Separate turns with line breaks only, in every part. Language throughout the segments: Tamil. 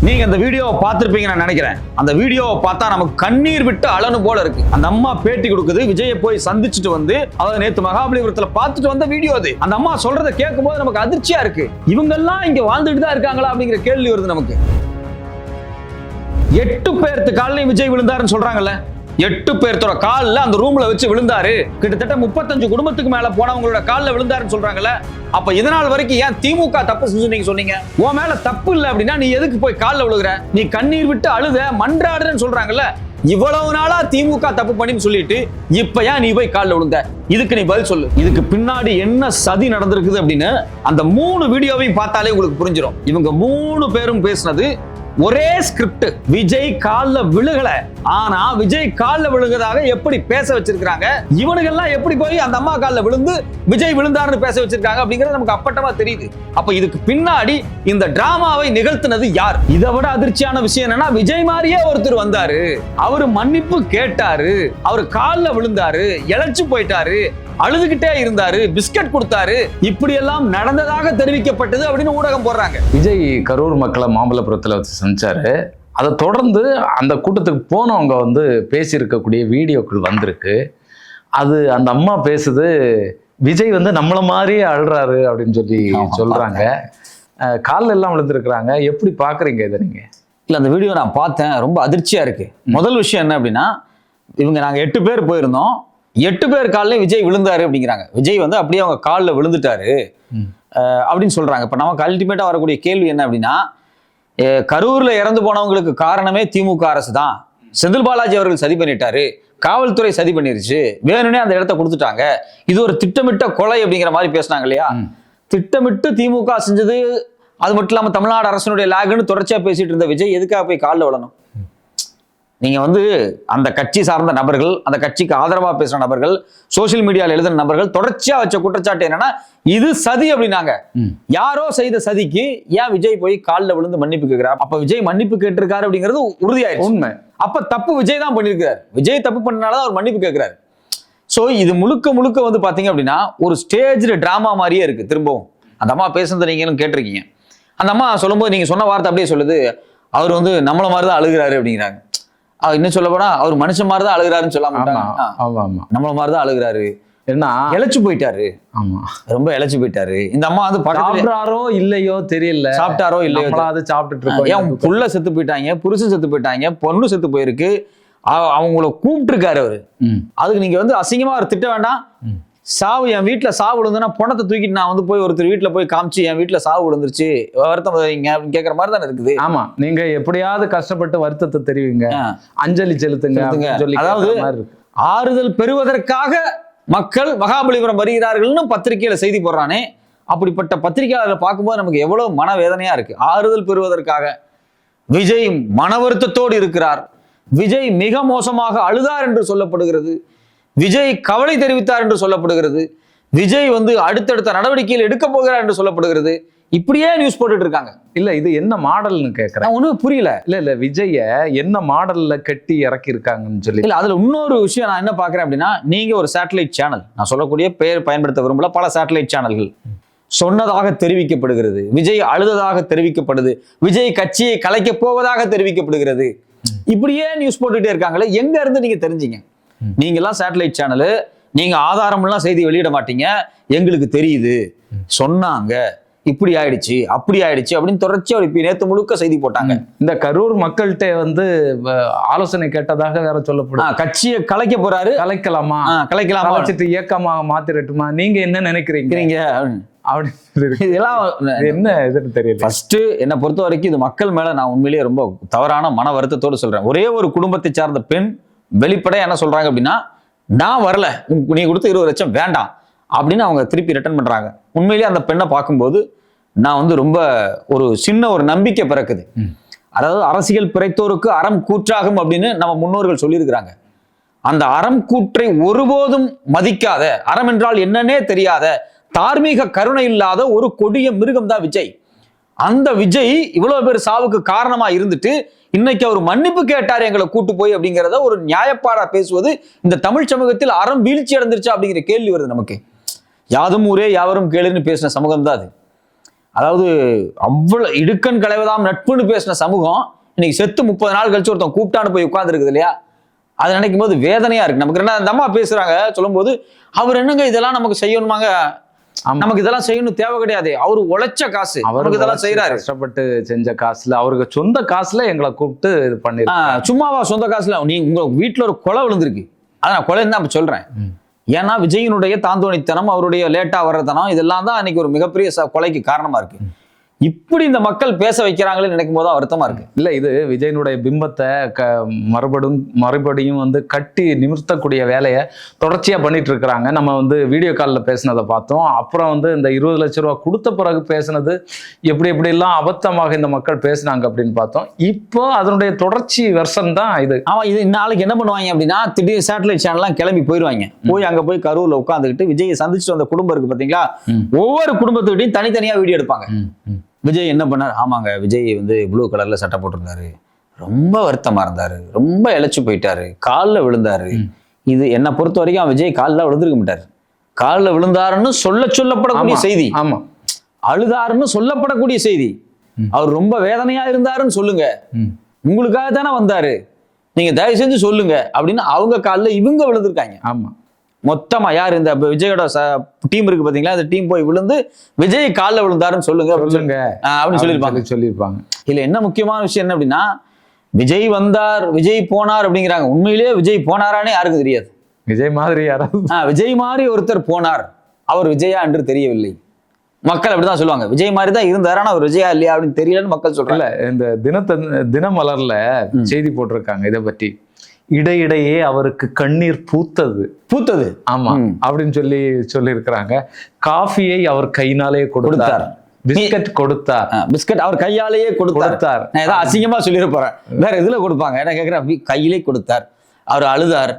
நீங்க அந்த வீடியோவை பார்த்திருப்பீங்க நான் நினைக்கிறேன். அந்த வீடியோவை பார்த்தா நமக்கு கண்ணீர் விட்டு அழணும் போல இருக்கு. அந்த அம்மா பேட்டி கொடுக்குது, விஜயை போய் சந்திச்சுட்டு வந்து அவங்க நேத்து மகாபலிபுரத்துல பார்த்துட்டு வந்த வீடியோ அது. அந்த அம்மா சொல்றதை கேட்கும் போது நமக்கு அதிர்ச்சியா இருக்கு. இவங்க எல்லாம் இங்க வாழ்ந்துட்டு தான் இருக்காங்களா அப்படிங்கிற கேள்வி வருது நமக்கு. 8 பேர்த்து காலையும் விஜய் விழுந்தாருன்னு சொல்றாங்கல்ல. 8 பேர்த்தோட காலில் அந்த ரூம்ல வச்சு விழுந்தாரு. கிட்டத்தட்ட 35 குடும்பத்துக்கு மேல போனவங்களோட காலில் விழுந்தாருன்னு சொல்றாங்கல்ல. அப்ப இதனால் வரைக்கும் ஏன் திமுக தப்பு செஞ்சு நீங்க சொன்னீங்க? உன் மேல தப்பு இல்லை அப்படின்னா நீ எதுக்கு போய் காலில் விழுகிற? நீ கண்ணீர் விட்டு அழுத மன்றாடுறன்னு சொல்றாங்கல்ல. இவ்வளவு நாளா திமுக தப்பு பண்ணின்னு சொல்லிட்டு இப்ப ஏன் நீ போய் காலில் விழுந்த? இதுக்கு நீ பதில் சொல்லு. இதுக்கு பின்னாடி என்ன சதி நடந்திருக்குது அப்படின்னு அந்த 3 வீடியோவையும் பார்த்தாலே உங்களுக்கு புரிஞ்சிடும். இவங்க 3 பேரும் பேசினது ஒரே ஸ்கிரிப்ட். விஜய் கால்ல விழுகல, ஆனா விஜய் கால்ல விழுகதாக எப்படி பேச வச்சிருக்காங்க, இவனுங்கெல்லாம் எப்படி போய் அந்த அம்மா கால்ல விழுந்து விஜய் விழுந்தாருன்னு பேச வச்சிருக்காங்க அப்படிங்கிறது நமக்கு அப்பட்டமா தெரியுது. அப்ப இதுக்கு பின்னாடி இந்த டிராமாவை நிகழ்த்தினது யார்? இதை விட அதிர்ச்சியான விஷயம் என்னன்னா, விஜய் மாதிரியே ஒருத்தர் வந்தாரு, அவரு மன்னிப்பு கேட்டாரு, அவரு கால்ல விழுந்தாரு, இழைச்சு போயிட்டாரு, அழுதுகிட்டே இருந்தாரு, பிஸ்கட் கொடுத்தாரு, இப்படி எல்லாம் நடந்ததாக தெரிவிக்கப்பட்டது அப்படின்னு ஊடகம் போடுறாங்க.
விஜய் கரூர் மக்களை மாமல்லபுரத்தில் வச்சு சந்திச்சாரு. அதை தொடர்ந்து அந்த கூட்டத்துக்கு போனவங்க வந்து பேசியிருக்கக்கூடிய வீடியோக்கள் வந்திருக்கு. அது அந்த அம்மா பேசுது, விஜய் வந்து நம்மள மாதிரியே அழுறாரு அப்படின்னு சொல்லி சொல்றாங்க. காலில் எல்லாம் விழுந்துருக்குறாங்க. எப்படி பாக்குறீங்க இதை நீங்க?
இல்ல, அந்த வீடியோ நான் பார்த்தேன், ரொம்ப அதிர்ச்சியா இருக்கு. முதல் விஷயம் என்ன அப்படின்னா, இவங்க நாங்க 8 பேர் போயிருந்தோம், 8 பேர் காலில் விஜய் விழுந்தாரு அப்படிங்கிறாங்க. விஜய் வந்து அப்படியே அவங்க காலில் விழுந்துட்டாரு அப்படின்னு சொல்றாங்க. இப்ப நமக்கு அல்டிமேட்டா வரக்கூடிய கேள்வி என்ன அப்படின்னா, கரூர்ல இறந்து போனவங்களுக்கு காரணமே திமுக அரசு தான். செந்தில் பாலாஜி அவர்கள் சதி பண்ணிட்டாரு, காவல்துறை சதி பண்ணிருச்சு, வேணும்னே அந்த இடத்த கொடுத்துட்டாங்க, இது ஒரு திட்டமிட்ட கொலை அப்படிங்கிற மாதிரி பேசினாங்க இல்லையா? திட்டமிட்டு திமுக செஞ்சது. அது மட்டும் இல்லாம தமிழ்நாடு அரசினுடைய லாகுன்னு தொடர்ச்சியா பேசிட்டு இருந்த விஜய் எதுக்காக போய் காலில் விழணும்? நீங்க வந்து அந்த கட்சி சார்ந்த நபர்கள், அந்த கட்சிக்கு ஆதரவா பேசுற நபர்கள், சோசியல் மீடியாவில் எழுதின நபர்கள் தொடர்ச்சியா வச்ச குற்றச்சாட்டு என்னன்னா, இது சதி அப்படின்னாங்க. யாரோ செய்த சதிக்கு ஏன் விஜய் போய் காலில் விழுந்து மன்னிப்பு கேட்கிறார்? அப்ப விஜய் மன்னிப்பு கேட்டிருக்காரு அப்படிங்கிறது உறுதியாயிடுச்சு.
உண்மை.
அப்ப தப்பு விஜய் தான் பண்ணிருக்காரு. விஜய் தப்பு பண்ணனாலதான் அவர் மன்னிப்பு கேட்கிறாரு. சோ இது முழுக்க முழுக்க வந்து பாத்தீங்க அப்படின்னா ஒரு ஸ்டேஜ் டிராமா மாதிரியே இருக்கு. திரும்பவும் அந்த அம்மா பேசுனதை நீங்களும் கேட்டிருக்கீங்க. அந்த அம்மா சொல்லும்போது நீங்க சொன்ன வார்த்தை அப்படியே சொல்லுது, அவர் வந்து நம்மள மாதிரிதான் அழுகிறாரு அப்படிங்கிறாங்க. இன்னும் சொல்ல போனா அவர் மனுஷன் மாதிரிதான் அழுகிறாருன்னு சொல்ல மாட்டாங்க, நம்மள மாதிரிதான் அழுகிறாரு. என்ன இழைச்சு போயிட்டாரு. ஆமா, ரொம்ப இழைச்சு போயிட்டாரு. இந்த அம்மா வந்து
சாப்பிட்டாரோ இல்லையோ தெரியல,
சாப்பிட்டாரோ இல்லையோ,
சாப்பிட்டுட்டு இருக்கோம்.
ஏன் புள்ள செத்து போயிட்டாங்க, புருஷன் செத்து போயிட்டாங்க, பொண்ணு செத்து போயிருக்கு, அவங்கள கூப்பிட்டு இருக்காரு அவரு. அதுக்கு நீங்க வந்து அசிங்கமா ஒரு திட்ட வேண்டாம். சாவு, என் வீட்டுல சாவு விழுந்துன்னா பணத்தை தூக்கிட்டு நான் வந்து போய் ஒருத்தர் வீட்டுல போய் காமிச்சு என் வீட்டுல சாவு விழுந்துருச்சு, வருத்தம் அப்படின்னு கேட்கற மாதிரி தானே இருக்குது.
ஆமா, நீங்க எப்படியாவது கஷ்டப்பட்டு வருத்தத்தை தெரிவிங்க, அஞ்சலி செலுத்துங்க.
அதாவது ஆறுதல் பெறுவதற்காக மக்கள் மகாபலிபுரம் வருகிறார்கள்னு பத்திரிகையில செய்தி போடுறானே, அப்படிப்பட்ட பத்திரிகையாளர்களை பார்க்கும்போது நமக்கு எவ்வளவு மனவேதனையா இருக்கு. ஆறுதல் பெறுவதற்காக விஜய் மன வருத்தத்தோடு இருக்கிறார், விஜய் மிக மோசமாக அழுதார் என்று சொல்லப்படுகிறது, விஜய் கவலை தெரிவித்தார் என்று சொல்லப்படுகிறது, விஜய் வந்து அடுத்தடுத்த நடவடிக்கைகள் எடுக்க போகிறார் என்று சொல்லப்படுகிறது. இப்படியே நியூஸ் போட்டுட்டு இருக்காங்க.
இல்ல, இது என்ன மாடல்னு கேட்கறேன்.
ஒன்றும் புரியல.
இல்ல விஜய என்ன மாடல்ல கட்டி இறக்கி இருக்காங்கன்னு சொல்லி.
இல்ல, அதுல இன்னொரு விஷயம் நான் என்ன பாக்குறேன் அப்படின்னா, நீங்க ஒரு சேட்டலைட் சேனல், நான் சொல்லக்கூடிய பெயர் பயன்படுத்த விரும்பல, பல சேட்டலைட் சேனல்கள் சொன்னதாக தெரிவிக்கப்படுகிறது, விஜய் அழுததாக தெரிவிக்கப்படுது, விஜய் கட்சியை கலைக்க போவதாக தெரிவிக்கப்படுகிறது. இப்படியே நியூஸ் போட்டுட்டே இருக்காங்களே, எங்க இருந்து நீங்க தெரிஞ்சீங்க? நீங்க எல்லாம் சேட்டலைட் சேனலு, நீங்க ஆதாரம் எல்லாம் செய்தி வெளியிட மாட்டீங்க, எங்களுக்கு தெரியுது, சொன்னாங்க, இப்படி ஆயிடுச்சு அப்படி ஆயிடுச்சு அப்படின்னு தொடர்ச்சியா நேத்து முழுக்க செய்தி போட்டாங்க.
இந்த கரூர் மக்கள்கிட்ட வந்து ஆலோசனை கேட்டதாக வேற சொல்லப்படும்.
கட்சியை கலைக்க போறாரு,
கலைக்கலாமா, கலைச்சிட்டு இயக்கமாக மாத்திரட்டுமா, நீங்க என்ன நினைக்கிறீங்க
இதெல்லாம்
என்ன இதுன்னு தெரியல.
ஃபர்ஸ்ட் என்னை பொறுத்த வரைக்கும் இது மக்கள் மேல நான் உண்மையிலேயே ரொம்ப தவறான மன வருத்தத்தோடு சொல்றேன். ஒரே ஒரு குடும்பத்தை சார்ந்த பெண் வெளிப்படையா என்ன சொல்றாங்க அப்படின்னா, நான் வரல, நீ கொடுத்த 20 லட்சம் வேண்டாம் அப்படின்னு அவங்க திருப்பி ரிட்டர்ன் பண்றாங்க. உண்மையிலேயே அந்த பெண்ணை பார்க்கும்போது நான் வந்து ரொம்ப ஒரு நம்பிக்கை பிறக்குது. அதாவது அரசியல் பிறைத்தோருக்கு அறம் கூற்றாகும் அப்படின்னு நம்ம முன்னோர்கள் சொல்லியிருக்கிறாங்க. அந்த அறம் கூற்றை ஒருபோதும் மதிக்காத, அறம் என்றால் என்னன்னே தெரியாத, தார்மீக கருணை இல்லாத ஒரு கொடிய மிருகம் தான் விஜய். அந்த விஜய் இவ்வளவு பேர் சாவுக்கு காரணமா இருந்துட்டு இன்னைக்கு அவர் மன்னிப்பு கேட்டார் எங்களை கூட்டு போய் அப்படிங்கிறத ஒரு நியாயப்பாடா பேசுவது இந்த தமிழ் சமூகத்தில் அறம் வீழ்ச்சி அடைந்துருச்சா அப்படிங்கிற கேள்வி வருது நமக்கு. யாதும் ஊரே யாவரும் கேளுன்னு பேசின சமூகம் தான் அது. அதாவது அவ்வளவு இடுக்கண் களைவதாம் நட்புன்னு பேசின சமூகம் இன்னைக்கு செத்து 30 நாள் கழிச்சு ஒருத்தன் கூப்பிட்டான்னு போய் உட்கார்ந்து இருக்குது இல்லையா? அதை நினைக்கும் போது வேதனையா இருக்கு நமக்கு. என்ன அந்த அம்மா பேசுறாங்க சொல்லும் போது, அவர் என்னங்க இதெல்லாம் நமக்கு செய்யணுமாங்க, நமக்கு இதெல்லாம் செய்யணும் தேவை கிடையாது, அவரு உழைச்ச காசு அவருக்கு இதெல்லாம் செய்யறாரு,
கஷ்டப்பட்டு செஞ்ச காசுல, அவருக்கு சொந்த காசுல எங்களை கூப்பிட்டு இது பண்ணி
சும்மாவா சொந்த காசுல? நீ உங்க வீட்டுல ஒரு கொலை விழுந்திருக்கு, அதை நான் கொலைன்னு தான் சொல்றேன். ஏன்னா விஜயினுடைய தாந்தோணித்தனம், அவருடைய லேட்டா வர்றதனம், இதெல்லாம் தான் அன்னைக்கு ஒரு மிகப்பெரிய கொலைக்கு காரணமா இருக்கு. இப்படி இந்த மக்கள் பேச வைக்கிறாங்களே நினைக்கும் போது வருத்தமா இருக்கு.
இல்ல, இது விஜயனுடைய பிம்பத்தை மறுபடியும் வந்து கட்டி நிமிர்த்தக்கூடிய வேலையை தொடர்ச்சியா பண்ணிட்டு இருக்கிறாங்க. நம்ம வந்து வீடியோ காலில் பேசினதை பார்த்தோம். அப்புறம் வந்து இந்த 20 லட்சம் ரூபா கொடுத்த பிறகு பேசினது எப்படி எல்லாம் அபத்தமாக இந்த மக்கள் பேசினாங்க அப்படின்னு பார்த்தோம். இப்போ அதனுடைய தொடர்ச்சி வெர்ஷன் தான் இது.
ஆமா, இது நாளைக்கு என்ன பண்ணுவாங்க அப்படின்னா, திடீர் சேட்டலைட் சேனல்லாம் கிளம்பி போயிடுவாங்க. போய் அங்க போய் கரூர்ல உட்காந்துக்கிட்டு விஜயை சந்திச்சுட்டு வந்த குடும்பம் இருக்கு பாத்தீங்களா, ஒவ்வொரு குடும்பத்துக்கிட்டையும் தனித்தனியா வீடியோ எடுப்பாங்க. விஜய் என்ன பண்ணார்? ஆமாங்க, விஜய் வந்து ப்ளூ கலர்ல சட்டை போட்டிருந்தாரு, ரொம்ப வருத்தமா இருந்தாரு, ரொம்ப இழைச்சு போயிட்டாரு, காலில் விழுந்தாரு. இது என்னை பொறுத்த வரைக்கும் விஜய் காலில் விழுந்திருக்க மாட்டாரு. காலில் விழுந்தாருன்னு சொல்லப்படக்கூடிய செய்தி, ஆமா, அழுதாருன்னு சொல்லப்படக்கூடிய செய்தி, அவர் ரொம்ப வேதனையா இருந்தாருன்னு சொல்லுங்க, உங்களுக்காக தானே வந்தாரு, நீங்க தயவு செஞ்சு சொல்லுங்க அப்படின்னு அவங்க காலில் இவங்க விழுந்திருக்காங்க.
ஆமா,
மொத்தமா யார் இந்த விஜயோட டீம் இருக்கு பாத்தீங்களா, அந்த டீம் போய் விழுந்து விஜய் காலில் விழுந்தாருன்னு சொல்லுங்க அப்படின்னு
சொல்லியிருப்பாங்க.
இதுல என்ன முக்கியமான விஷயம் என்ன அப்படின்னா, விஜய் வந்தார் விஜய் போனார் அப்படிங்கிறாங்க. உண்மையிலேயே விஜய் போனாரானே யாருக்கு தெரியாது.
விஜய் மாதிரி யாராவது
விஜய் மாதிரி ஒருத்தர் போனார், அவர் விஜயா என்று தெரியவில்லை. மக்கள் அப்படிதான் சொல்லுவாங்க, விஜய் மாதிரி தான் இருந்தாரு ஆனா அவர் விஜயா இல்லையா அப்படின்னு தெரியலன்னு மக்கள் சொல்றாங்க.
இந்த தினமலர்ல செய்தி போட்டிருக்காங்க இதை பற்றி. இடையிடையே அவருக்கு கண்ணீர் பூத்தது ஆமா அப்படின்னு சொல்லி இருக்கிறாங்க. காஃபியை அவர் கையினாலே கொடுத்தார், பிஸ்கட் கொடுத்தார்,
பிஸ்கட் அவர் கையாலேயே கொடுத்தார். நான் ஏதாவது அசிங்கமா சொல்லியிருப்பேன், வேற எதுல கொடுப்பாங்க என்ன கேட்கிறேன், கையிலே கொடுத்தார், அவர் அழுதார்.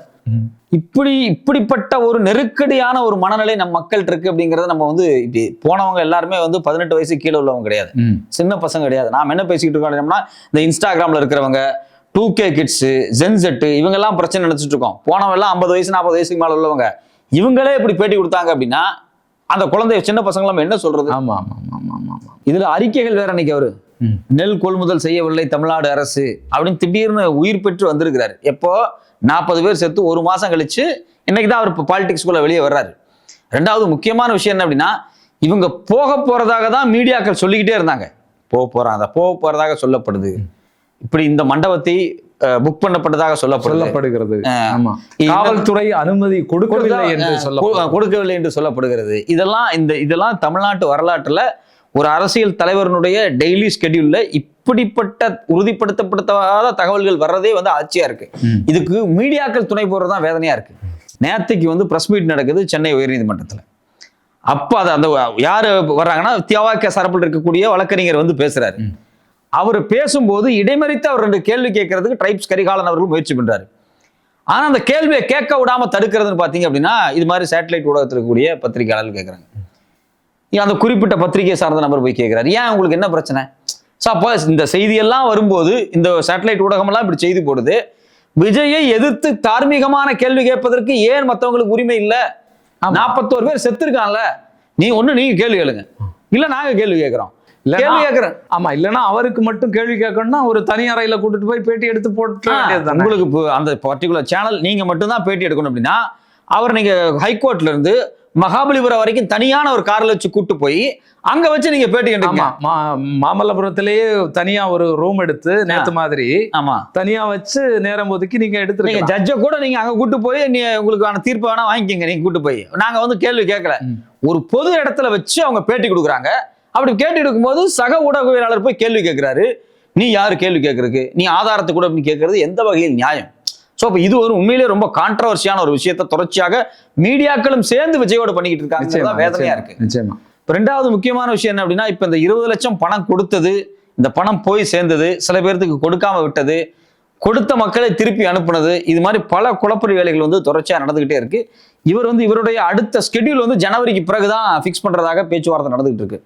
இப்படிப்பட்ட ஒரு நெருக்கடியான ஒரு மனநிலை நம்ம மக்கள் இருக்கு அப்படிங்கறத நம்ம வந்து இப்படி போனவங்க எல்லாருமே வந்து 18 வயசு கீழே உள்ளவங்க கிடையாது, சின்ன பசங்க கிடையாது. நாம என்ன பேசிக்கிட்டு இருக்கோம், இந்த இன்ஸ்டாகிராம்ல இருக்கிறவங்க 2K கிட்ஸ், ஜென்செட், இவங்க எல்லாம் பிரச்சனை நினைச்சிட்டு இருக்கோம். போனவங்க எல்லாம் 50 வயசு 40 வயசுக்கு மேல உள்ளவங்க, இவங்களே இப்படி பேட்டி கொடுத்தாங்க அப்படின்னா அந்த குழந்தை சின்ன பசங்க எல்லாம் என்ன சொல்றது?
ஆமா,
இதுல அறிக்கைகள் வேற. அன்னைக்கு அவரு நெல் கொள்முதல் செய்யவில்லை தமிழ்நாடு அரசு அப்படின்னு திடீர்னு உயிர் பெற்று வந்திருக்கிறாரு. எப்போ 40 பேர் செத்து 1 மாசம் கழிச்சு இன்னைக்குதான் அவர் பாலிடிக்ஸ்குள்ள வெளியே வர்றாரு. ரெண்டாவது முக்கியமான விஷயம் என்ன அப்படின்னா, இவங்க போக போறதாக தான் மீடியாக்கள் சொல்லிக்கிட்டே இருந்தாங்க. போக போறதாக சொல்லப்படுது, இப்படி இந்த மண்டபத்தை புக் பண்ணப்பட்டதாக சொல்லப்படுகிறது,
காவல்துறை அனுமதி கொடுக்கவில்லை
என்று சொல்லப்படுகிறது. இதெல்லாம் தமிழ்நாட்டு வரலாற்றுல ஒரு அரசியல் தலைவருடைய டெய்லி ஸ்கெடியூல்ல இப்படிப்பட்ட உறுதிப்படுத்தப்படாத தகவல்கள் வர்றதே வந்து ஆட்சியா இருக்கு. இதுக்கு மீடியாக்கள் துணை போறதுதான் வேதனையா இருக்கு. நேற்றுக்கு வந்து பிரஸ் மீட் நடக்குது சென்னை உயர்நீதிமன்றத்துல. அப்ப அந்த யாரு வர்றாங்கன்னா, தியாவாக்க சார்பில் இருக்கக்கூடிய வழக்கறிஞர் வந்து பேசுறாரு. அவர் பேசும்போது இடைமறித்து அவர் 2 கேள்வி கேட்கறதுக்கு ட்ரைப்ஸ் கரிகாலன் அவர்கள் முயற்சி பண்றாரு. ஆனா அந்த கேள்வியை கேட்க விடாம தடுக்கிறதுன்னு பாத்தீங்க அப்படின்னா, இது மாதிரி சேட்டலைட் ஊடகத்தில் இருக்கக்கூடிய பத்திரிகையாளர்கள் கேட்கறாங்க. அந்த குறிப்பிட்ட பத்திரிகை சார்ந்த நபர் போய் கேட்கிறாரு, ஏன் உங்களுக்கு என்ன பிரச்சனை? அப்போ இந்த செய்தியெல்லாம் வரும்போது இந்த சேட்டலைட் ஊடகம் எல்லாம் இப்படி செய்தி போடுது, விஜயை எதிர்த்து தார்மீகமான கேள்வி கேட்பதற்கு ஏன் மற்றவங்களுக்கு உரிமை இல்லை? 41 பேர் செத்துருக்கான்ல, நீங்க கேள்வி கேளுங்க, இல்ல நாங்க கேள்வி கேட்கிறோம்.
ஆமா, இல்லன்னா அவருக்கு மட்டும் கேள்வி கேட்கணும்னா ஒரு தனி அறையில கூட்டிட்டு போய் பேட்டி எடுத்து போட்டு
உங்களுக்கு அந்த பர்டிகுலர் சேனல் நீங்க மட்டும் தான் பேட்டி எடுக்கணும் அப்படின்னா, அவர் நீங்க ஹைகோர்ட்ல இருந்து மகாபலிபுரம் வரைக்கும் தனியான ஒரு கார்ல வச்சு கூட்டு போய் அங்க வச்சு நீங்க பேட்டி எடுக்கணும்.
மாமல்லபுரத்திலேயே தனியா ஒரு ரூம் எடுத்து நேத்து மாதிரி
ஆமா
தனியா வச்சு நேரம் ஒதுக்கி நீங்க எடுத்துருக்கீங்க.
ஜட்ஜை கூட நீங்க அங்க கூட்டு போய் உங்களுக்கான தீர்ப்பு வேணா வாங்கிக்கங்க, நீங்க கூட்டு போய். நாங்க வந்து கேள்வி கேட்கல, ஒரு பொது இடத்துல வச்சு அவங்க பேட்டி கொடுக்குறாங்க. அப்படி கேட்டு எடுக்கும்போது சக ஊடகவியலாளர் போய் கேள்வி கேட்கிறாரு, நீ யாரு கேள்வி கேட்கறதுக்கு, நீ ஆதாரத்தை கூட கேட்கறது எந்த வகையில் நியாயம்? ஸோ அப்போ இது ஒரு உண்மையிலே ரொம்ப கான்ட்ரவர்சியான ஒரு விஷயத்தை தொடர்ச்சியாக மீடியாக்களும் சேர்ந்து விஜயோட பண்ணிக்கிட்டு இருக்காங்க, வேதனையா இருக்கு.
நிச்சயமா.
இப்போ ரெண்டாவது முக்கியமான விஷயம் என்ன அப்படின்னா, இப்போ இந்த 20 லட்சம் பணம் கொடுத்தது, இந்த பணம் போய் சேர்ந்தது, சில பேர்த்துக்கு கொடுக்காம விட்டது, கொடுத்த மக்களை திருப்பி அனுப்புனது, இது மாதிரி பல குழப்பறி வேலைகள் வந்து தொடர்ச்சியாக நடந்துகிட்டே இருக்கு. இவர் வந்து இவருடைய அடுத்த ஸ்கெடியூல் வந்து ஜனவரிக்கு பிறகுதான் ஃபிக்ஸ் பண்றதாக பேச்சுவார்த்தை நடந்துகிட்டு இருக்கு.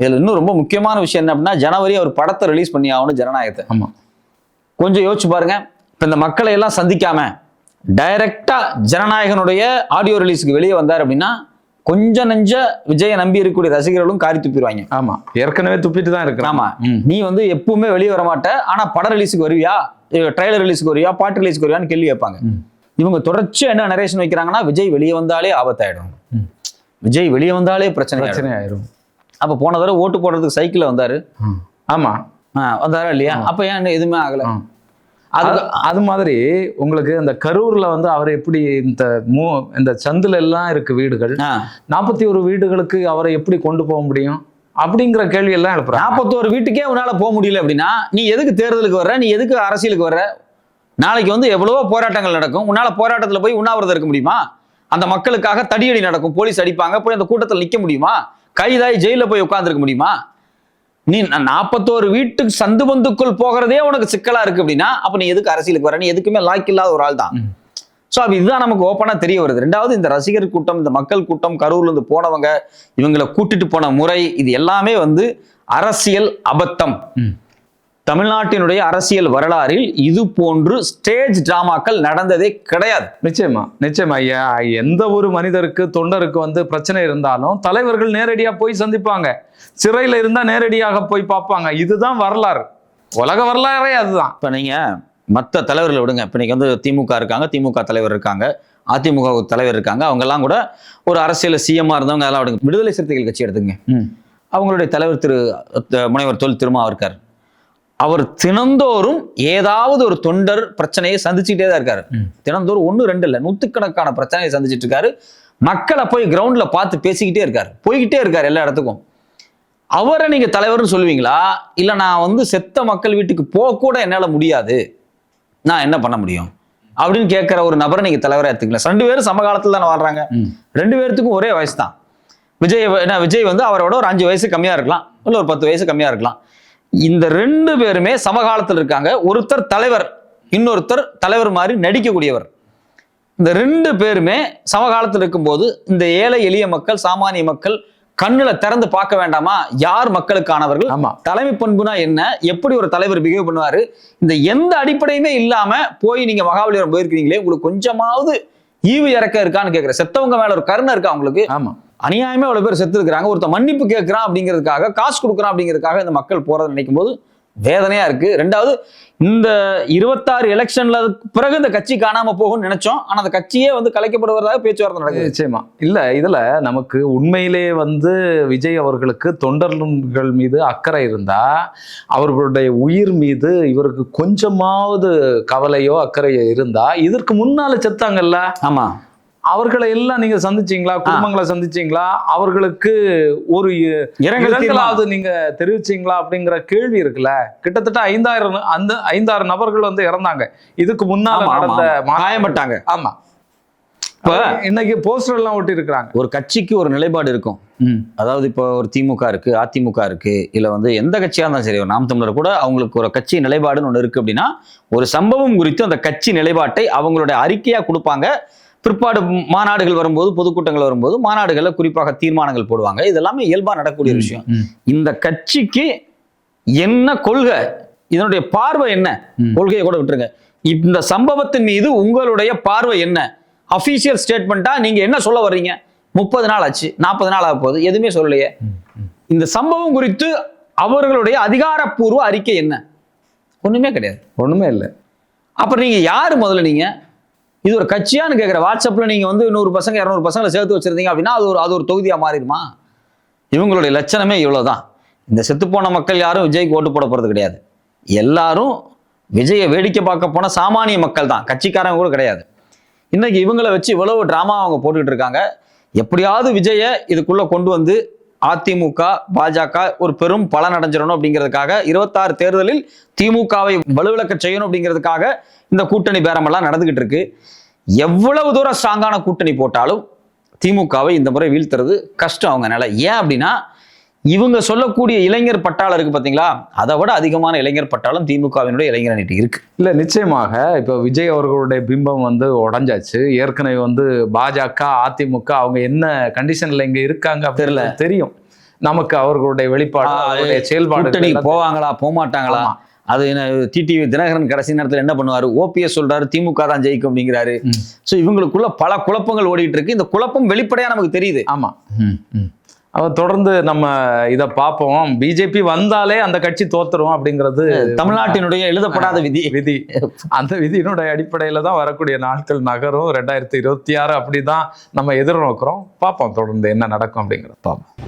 இதுல இன்னும் ரொம்ப முக்கியமான விஷயம் என்ன அப்படின்னா, ஜனவரி அவர் படத்தை ரிலீஸ் பண்ணி ஆகணும் ஜனநாயகத்தை.
ஆமா,
கொஞ்சம் யோசிச்சு பாருங்க. இப்ப இந்த மக்களை எல்லாம் சந்திக்காம டைரக்டா ஜனநாயகனுடைய ஆடியோ ரிலீஸுக்கு வெளியே வந்தார் அப்படின்னா கொஞ்சம் நெஞ்ச விஜயை நம்பி இருக்கக்கூடிய ரசிகர்களும் காரி துப்பிடுவாங்க.
ஆமா, ஏற்கனவே துப்பிட்டு தான் இருக்கு.
ஆமா, நீ வந்து எப்பவுமே வெளியே வர மாட்ட, ஆனா பட ரிலீஸுக்கு வருவியா, ட்ரைலர் ரிலீஸுக்கு வருவியா, பாட்டு ரிலீஸுக்கு வருவியான்னு கேள்வி வைப்பாங்க. இவங்க தொடர்ச்சியா என்ன நரேஷன் வைக்கிறாங்கன்னா, விஜய் வெளியே வந்தாலே ஆபத்தாயிடும், விஜய் வெளியே வந்தாலே பிரச்சனை ஆயிடும். அப்ப போன தடவை ஓட்டு போடுறதுக்கு சைக்கிள்ல வந்தாரு.
ஆமா,
வந்தாரா இல்லையா? அப்ப ஏன் எதுவுமே ஆகல?
அது மாதிரி உங்களுக்கு இந்த கரூர்ல வந்து அவர் எப்படி இந்த சந்துல எல்லாம் இருக்கு வீடுகள், 41 வீடுகளுக்கு அவரை எப்படி கொண்டு போக முடியும் அப்படிங்கிற கேள்வி எல்லாம் எழுப்புறாங்க.
41 வீட்டுக்கே உன்னால போக முடியல அப்படின்னா நீ எதுக்கு தேர்தலுக்கு வர்ற, நீ எதுக்கு அரசியலுக்கு வர்ற? நாளைக்கு வந்து எவ்வளவோ போராட்டங்கள் நடக்கும், உன்னால போராட்டத்துல போய் உண்ணாவிரதம் இருக்க முடியுமா? அந்த மக்களுக்காக தடியடி நடக்கும், போலீஸ் அடிப்பாங்க, போய் அந்த கூட்டத்தில் நிக்க முடியுமா? கைதாய் ஜெயில போய் உட்கார்ந்துருக்க முடியுமா? நீ 41 வீட்டுக்கு சந்து பந்துக்குள் போகிறதே உனக்கு சிக்கலா இருக்கு அப்படின்னா அப்ப நீ எதுக்கு அரசியலுக்கு வர? நீ எதுக்குமே லாய்க்கு இல்லாத ஒரு ஆள் தான். ஸோ அப்ப இதுதான் நமக்கு ஓப்பனா தெரிய வருது. ரெண்டாவது, இந்த ரசிகர் கூட்டம், இந்த மக்கள் கூட்டம், கரூர்ல இருந்து போனவங்க, இவங்களை கூட்டிட்டு போன முறை, இது எல்லாமே வந்து அரசியல் அபத்தம். தமிழ்நாட்டினுடைய அரசியல் வரலாறில் இது போன்று ஸ்டேஜ் டிராமாக்கள் நடந்ததே கிடையாது.
நிச்சயமா ஐயா, எந்த ஒரு மனிதருக்கு தொண்டருக்கு வந்து பிரச்சனை இருந்தாலும் தலைவர்கள் நேரடியா போய் சந்திப்பாங்க, சிறையில இருந்தா நேரடியாக போய் பார்ப்பாங்க. இதுதான் வரலாறு, உலக வரலாறே அதுதான்.
இப்ப நீங்க மற்ற தலைவர்களை விடுங்க, இப்ப நீங்க வந்து திமுக இருக்காங்க, திமுக தலைவர் இருக்காங்க, அதிமுக தலைவர் இருக்காங்க, அவங்க எல்லாம் கூட ஒரு அரசியல் சிஎம்மா இருந்தவங்க எல்லாம் விடுங்க. விடுதலை சிறுத்தைகள் கட்சி எடுத்துங்க, அவங்களுடைய தலைவர் திரு முனைவர் தொல் திருமா இருக்கார். அவர் தினந்தோறும் ஏதாவது ஒரு தொண்டர் பிரச்சனையை சந்திச்சுட்டே தான் இருக்காரு. தினந்தோறும் 1 2 இல்ல, நூற்றுக்கணக்கான பிரச்சனையை சந்திச்சுட்டு இருக்காரு. மக்களை போய் கிரவுண்ட்ல பார்த்து பேசிக்கிட்டே இருக்காரு, போய்கிட்டே இருக்காரு எல்லா இடத்துக்கும். அவரை நீங்க தலைவர்னு சொல்லுவீங்களா? இல்ல நான் வந்து செத்த மக்கள் வீட்டுக்கு போக கூட என்னால முடியாது, நான் என்ன பண்ண முடியும் அப்படின்னு கேட்கிற ஒரு நபரை நீங்க தலைவரா எடுத்துக்கலாம். 2 பேரும் சமகாலத்தில் தானே வர்றாங்க, 2 பேர்த்துக்கும் ஒரே வயசு தான். விஜய் வந்து அவரோட ஒரு 5 வயசு கம்மியா இருக்கலாம், இல்ல ஒரு 10 வயசு கம்மியா இருக்கலாம். இந்த 2 பேருமே சமகாலத்தில் இருக்காங்க. ஒருத்தர் தலைவர், இன்னொருத்தர் தலைவர் மாதிரி நடிக்கக்கூடியவர். இந்த 2 பேருமே சமகாலத்தில் இருக்கும்போது இந்த ஏழை எளிய மக்கள், சாமானிய மக்கள் கண்ணுல திறந்து பார்க்க வேண்டாமா? யார் மக்களுக்கானவர்கள், தலைமை பண்புனா என்ன, எப்படி ஒரு தலைவர் பிஹேவ் பண்ணுவாரு, இந்த எந்த அடிப்படையுமே இல்லாம போய் நீங்க மகாபலிபுரம் போயிருக்கீங்களே, உங்களுக்கு கொஞ்சமாவது ஈவு இறக்க இருக்கான்னு கேட்கிற, செத்தவங்க மேல ஒரு கருணை இருக்கா உங்களுக்கு? அநியாயமே அவ்வளவு பேர் செத்து இருக்கிறாங்க, ஒருத்த மன்னிப்பு கேட்கிறான் அப்படிங்கிறதுக்காக, காசு கொடுக்குறான் அப்படிங்கிறதுக்காக இந்த மக்கள் போறதை நினைக்கும் போது வேதனையா இருக்கு. ரெண்டாவது, இந்த 26 எலெக்ஷன்ல பிறகு இந்த கட்சி காணாம போகும்னு நினைச்சோம், ஆனா அந்த கட்சியே வந்து கலைக்கப்படுவதாக பேச்சுவார்த்தை நடக்குது.
நிச்சயமா இல்ல, இதுல நமக்கு உண்மையிலே வந்து விஜய் அவர்களுக்கு தொண்டர்கள் மீது அக்கறை இருந்தா, அவர்களுடைய உயிர் மீது இவருக்கு கொஞ்சமாவது கவலையோ அக்கறையோ இருந்தா, இதற்கு முன்னால செத்தாங்கல்ல,
ஆமா,
அவர்களை எல்லாம் நீங்க சந்திச்சீங்களா? குடும்பங்களை சந்திச்சீங்களா? அவர்களுக்கு ஒரு இரங்கலாவது நீங்க தெரிவிச்சீங்களா அப்படிங்கிற கேள்வி இருக்குல்ல. கிட்டத்தட்ட 5-6 நபர்கள் வந்து இறந்தாங்க இதுக்கு முன்னால நடந்த,
காயப்பட்டாங்க.
ஆமா, இப்ப இன்னைக்கு போஸ்டர் எல்லாம் ஒட்டி இருக்கிறாங்க.
ஒரு கட்சிக்கு ஒரு நிலைப்பாடு இருக்கும். அதாவது இப்போ ஒரு திமுக இருக்கு, அதிமுக இருக்கு, இல்ல வந்து எந்த கட்சியா இருந்தாலும் சரி, ஒரு நாம் தமிழர் கூட அவங்களுக்கு ஒரு கட்சி நிலைப்பாடுன்னு ஒண்ணு இருக்கு அப்படின்னா, ஒரு சம்பவம் குறித்து அந்த கட்சி நிலைப்பாட்டை அவங்களுடைய அறிக்கையா கொடுப்பாங்க. பிற்பாடு மாநாடுகள் வரும்போது, பொதுக்கூட்டங்கள் வரும்போது மாநாடுகள்ல குறிப்பாக தீர்மானங்கள் போடுவாங்க. இதெல்லாமே இயல்பா நடக்கக்கூடிய விஷயம். இந்த கட்சிக்கு என்ன கொள்கை, இதனுடைய பார்வை என்ன, கொள்கையை கூட விட்டுருங்க, இந்த சம்பவத்தின் மீது உங்களுடைய பார்வை என்ன, அபிஷியல் ஸ்டேட்மெண்டா நீங்க என்ன சொல்ல வர்றீங்க? 30 நாள் ஆச்சு, 40 நாள் ஆக போகுது, எதுவுமே சொல்லலையே. இந்த சம்பவம் குறித்து அவர்களுடைய அதிகாரப்பூர்வ அறிக்கை என்ன? ஒண்ணுமே கிடையாது,
ஒண்ணுமே இல்லை.
அப்புறம் நீங்க யாரு முதல்ல? நீங்க இது ஒரு கட்சியான்னு கேட்குற, வாட்ஸ்அப்ல நீங்க வந்து 100 பசங்க 200 பசங்களை சேர்த்து வச்சிருந்தீங்க அப்படின்னா அது ஒரு தொகுதியா மாறிடுமா? இவங்களுடைய லட்சணமே இவ்வளவுதான். இந்த செத்துப்போன மக்கள் யாரும் விஜய்க்கு ஓட்டு போட போறது கிடையாது. எல்லாரும் விஜயை வேடிக்கை பார்க்க போன சாமானிய மக்கள் தான், கட்சிக்காரங்க கூட கிடையாது. இன்னைக்கு இவங்களை வச்சு இவ்வளவு டிராமா அவங்க போட்டுக்கிட்டு இருக்காங்க. எப்படியாவது விஜயை இதுக்குள்ள கொண்டு வந்து அதிமுக பாஜக ஒரு பெரும் பலன் அடைஞ்சிடணும் அப்படிங்கிறதுக்காக, 26 தேர்தலில் திமுகவை வலுவிழக்க செய்யணும் அப்படிங்கிறதுக்காக இந்த கூட்டணி பேரமெல்லாம் நடந்துகிட்டு இருக்கு. எவ்வளவு தூரம் ஸ்ட்ராங்கான கூட்டணி போட்டாலும் திமுகவை இந்த முறை வீழ்த்துறது கஷ்டம் அவங்க நிலை. ஏன் அப்படின்னா, இவங்க சொல்லக்கூடிய இளைஞர் பட்டாளம் இருக்கு பாத்தீங்களா, அதை விட அதிகமான இளைஞர் பட்டாளம் திமுகவினுடைய இளைஞர் அணி இருக்கு.
இல்ல, நிச்சயமாக இப்போ விஜய் அவர்களுடைய பிம்பம் வந்து உடைஞ்சாச்சு. ஏற்கனவே வந்து பாஜக அதிமுக அவங்க என்ன கண்டிஷன்ல இங்க இருக்காங்க தெரியும் நமக்கு. அவர்களுடைய வெளிப்பாடு, செயல்பாடு,
போவாங்களா போக மாட்டாங்களா, அது என்ன டிடிவி தினகரன் கடைசி நேரத்தில் என்ன பண்ணுவாரு, ஓபிஎஸ் சொல்றாரு திமுக தான் ஜெயிக்கும் அப்படிங்கிறாரு. ஸோ இவங்களுக்குள்ள பல குழப்பங்கள் ஓடிட்டு இருக்கு. இந்த குழப்பம் வெளிப்படையா நமக்கு தெரியுது.
ஆமா. அவ தொடர்ந்து நம்ம இதை பார்ப்போம். பிஜேபி வந்தாலே அந்த கட்சி தோத்துரும் அப்படிங்கிறது
தமிழ்நாட்டினுடைய எழுதப்படாத விதி.
அந்த விதியினுடைய அடிப்படையில தான் வரக்கூடிய நாட்கள் நகரும். 2026 அப்படிதான் நம்ம எதிர்நோக்கிறோம். பார்ப்போம் தொடர்ந்து என்ன நடக்கும் அப்படிங்கிறத பார்ப்போம்.